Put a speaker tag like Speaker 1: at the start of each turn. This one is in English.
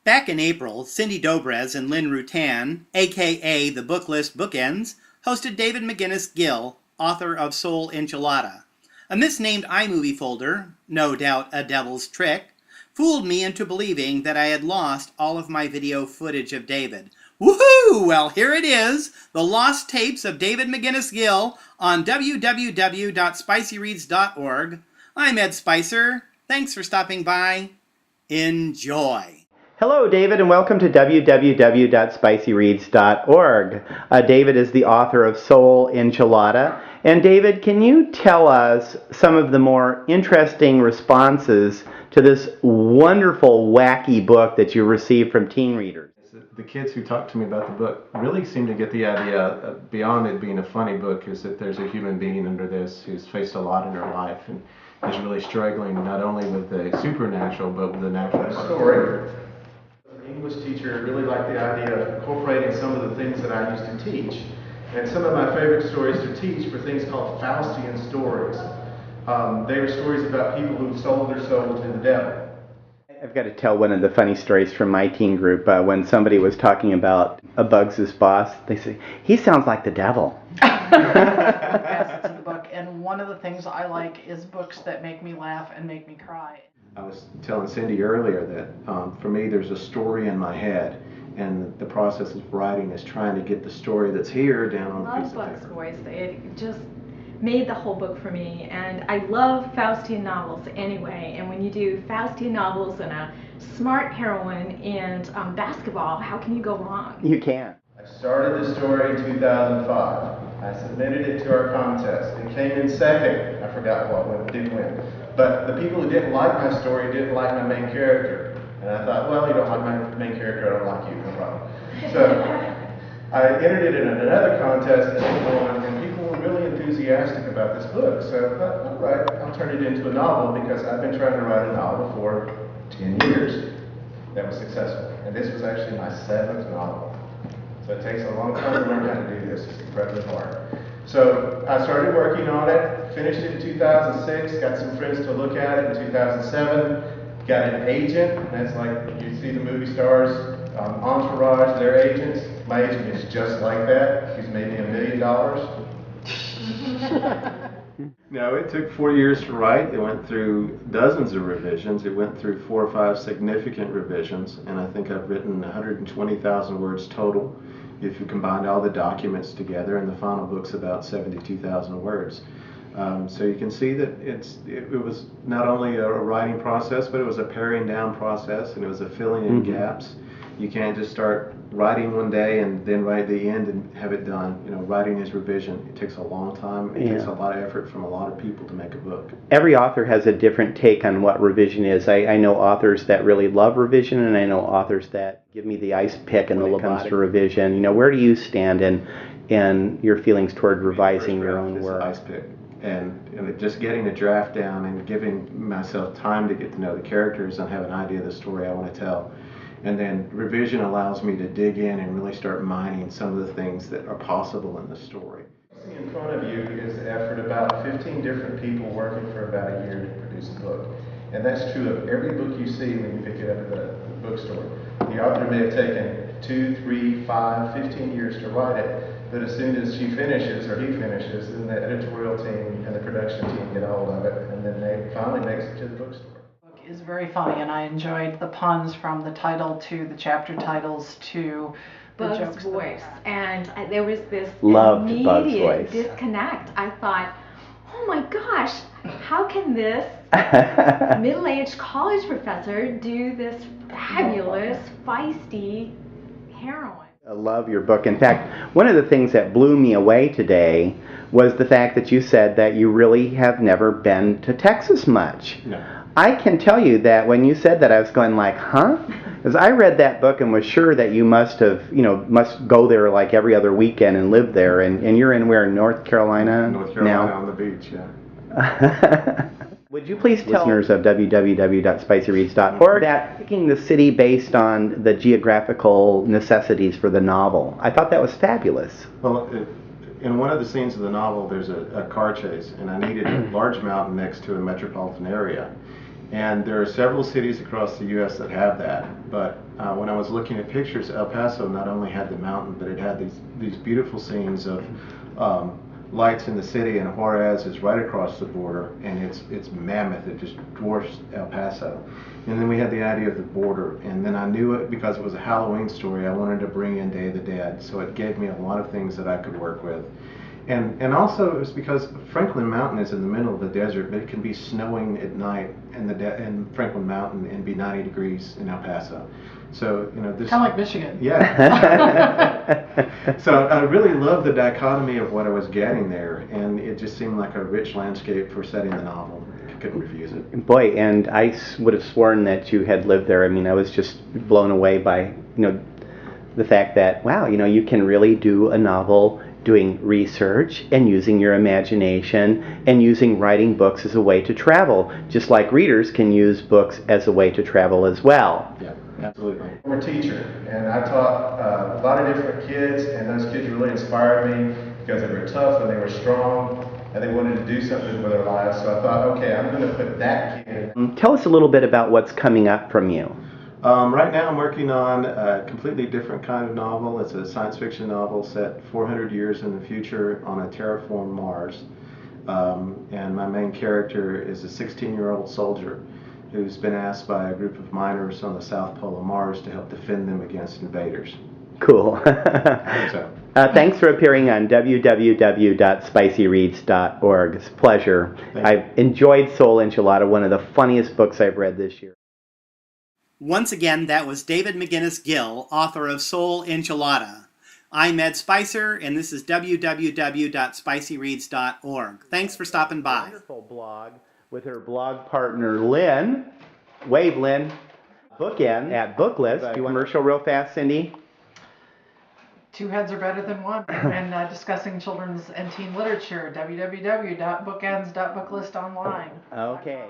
Speaker 1: Back in April, Cindy Dobrez and Lynn Rutan, aka the Booklist Bookends, hosted David Macinnis Gill, author of Soul Enchilada. A misnamed iMovie folder, no doubt a devil's trick, fooled me into believing that I had lost all of my video footage of David. Woohoo! Well, here it is, the lost tapes of David Macinnis Gill on www.spicyreads.org. I'm Ed Spicer. Thanks for stopping by. Enjoy. Hello, David, and welcome to www.spicyreads.org. David is the author of Soul Enchilada. And David, can you tell us some of the more interesting responses to this wonderful, wacky book that you received from teen readers?
Speaker 2: The kids who talk to me about the book really seem to get the idea, beyond it being a funny book, is that there's a human being under this who's faced a lot in her life and is really struggling not only with the supernatural but with the natural story. As an English teacher, I really like the idea of incorporating some of the things that I used to teach. And some of my favorite stories to teach were things called Faustian stories. They were stories about people who sold their soul to the devil.
Speaker 1: I've got to tell one of the funny stories from my teen group. When somebody was talking about a Bugs' boss, they say, he sounds like the devil.
Speaker 3: Yes, it's in the book. And one of the things I like is books that make me laugh and make me cry.
Speaker 2: I was telling Cindy earlier that for me there's a story in my head, and the process of writing is trying to get the story that's here down on a piece of
Speaker 4: Buck's
Speaker 2: paper.
Speaker 4: voice. It just made the whole book for me, and I love Faustian novels anyway, and when you do Faustian novels and a smart heroine and basketball, how can you go wrong?
Speaker 1: You can't.
Speaker 2: I started the story in 2005. I submitted it to our contest. It came in second. I forgot what one, didn't win. But the people who didn't like my story didn't like my main character. And I thought, well, you don't like my main character, I don't like you, no problem. So I entered it in another contest and it won, and people were really enthusiastic about this book. So I thought, all right, I'll turn it into a novel, because I've been trying to write a novel for 10 years that was successful. And this was actually my 7th novel. So it takes a long time to learn how to do this. It's incredibly hard. So I started working on it, finished it in 2006, got some friends to look at it in 2007, got an agent. That's like you see the movie stars, Entourage, their agents. My agent is just like that. He's made me $1 million. No, it took 4 years to write. It went through dozens of revisions. It went through 4 or 5 significant revisions, and I think I've written 120,000 words total if you combined all the documents together, and the final book's about 72,000 words. So you can see that it was not only a writing process, but it was a paring down process, and it was a filling in gaps. You can't just start writing one day and then write the end and have it done. You know, writing is revision. It takes a long time. It takes a lot of effort from a lot of people to make a book.
Speaker 1: Every author has a different take on what revision is. I know authors that really love revision, and I know authors that give me the ice pick and when it comes to revision. You know, where do you stand in your feelings toward revising your own work?
Speaker 2: Ice pick. And just getting a draft down and giving myself time to get to know the characters and have an idea of the story I want to tell. And then revision allows me to dig in and really start mining some of the things that are possible in the story. In front of you is the effort of about 15 different people working for about a year to produce a book. And that's true of every book you see when you pick it up at the bookstore. The author may have taken 2, 3, 5, 15 years to write it, but as soon as she finishes or he finishes, then the editorial team and the production team get a hold of it, and then they finally makes it to the bookstore.
Speaker 3: Is very funny, and I enjoyed the puns from the title to the chapter titles to the
Speaker 4: Bug's
Speaker 3: jokes.
Speaker 4: voice, and there was this
Speaker 1: Loved Bug's
Speaker 4: immediate
Speaker 1: voice.
Speaker 4: disconnect. I thought, oh my gosh, how can this middle-aged college professor do this fabulous, feisty heroine?
Speaker 1: I love your book. In fact, one of the things that blew me away today was the fact that you said that you really have never been to Texas much.
Speaker 2: No.
Speaker 1: I can tell you that when you said that, I was going like, huh? Because I read that book and was sure that you must go there like every other weekend and live there. And you're in where, North Carolina?
Speaker 2: North Carolina
Speaker 1: now?
Speaker 2: on the beach, yeah.
Speaker 1: Would you please tell listeners of www.spicyreads.org that picking the city based on the geographical necessities for the novel? I thought that was fabulous.
Speaker 2: Well, in one of the scenes of the novel, there's a car chase, and I needed a large mountain next to a metropolitan area. And there are several cities across the U.S. that have that. But when I was looking at pictures, El Paso not only had the mountain, but it had these beautiful scenes of lights in the city, and Juarez is right across the border, and it's mammoth. It just dwarfs El Paso. And then we had the idea of the border, and then I knew it because it was a Halloween story. I wanted to bring in Day of the Dead, so it gave me a lot of things that I could work with. And also it was because Franklin Mountain is in the middle of the desert, but it can be snowing at night in Franklin Mountain and be 90 degrees in El Paso. So, you know, this
Speaker 3: Kind of like Michigan.
Speaker 2: Yeah. So I really loved the dichotomy of what I was getting there, and it just seemed like a rich landscape for setting the novel. I couldn't refuse it.
Speaker 5: Boy, and I would have sworn that you had lived there. I mean, I was just blown away by, the fact that, wow, you can really do a novel doing research and using your imagination and using writing books as a way to travel, just like readers can use books as a way to travel as well.
Speaker 2: Yeah, absolutely. I'm a teacher, and I taught a lot of different kids, and those kids really inspired me because they were tough and they were strong and they wanted to do something with their lives. So I thought, okay, I'm going to put that kid.
Speaker 5: Tell us a little bit about what's coming up from you.
Speaker 2: Right now I'm working on a completely different kind of novel. It's a science fiction novel set 400 years in the future on a terraformed Mars. And my main character is a 16-year-old soldier who's been asked by a group of miners on the South Pole of Mars to help defend them against invaders.
Speaker 5: Cool.
Speaker 2: So.
Speaker 5: Thanks for appearing on www.spicyreads.org. It's a pleasure. I've enjoyed Soul Enchilada, one of the funniest books I've read this year.
Speaker 1: Once again, that was David Macinnis Gill, author of Soul Enchilada. I'm Ed Spicer, and this is www.spicyreads.org. Thanks for stopping by.
Speaker 5: Wonderful blog with her blog partner, Lynn. Wave, Lynn. Bookend at Booklist. Do commercial real fast, Cindy?
Speaker 3: Two heads are better than one. And discussing children's and teen literature, www.bookends.booklistonline.
Speaker 5: Okay.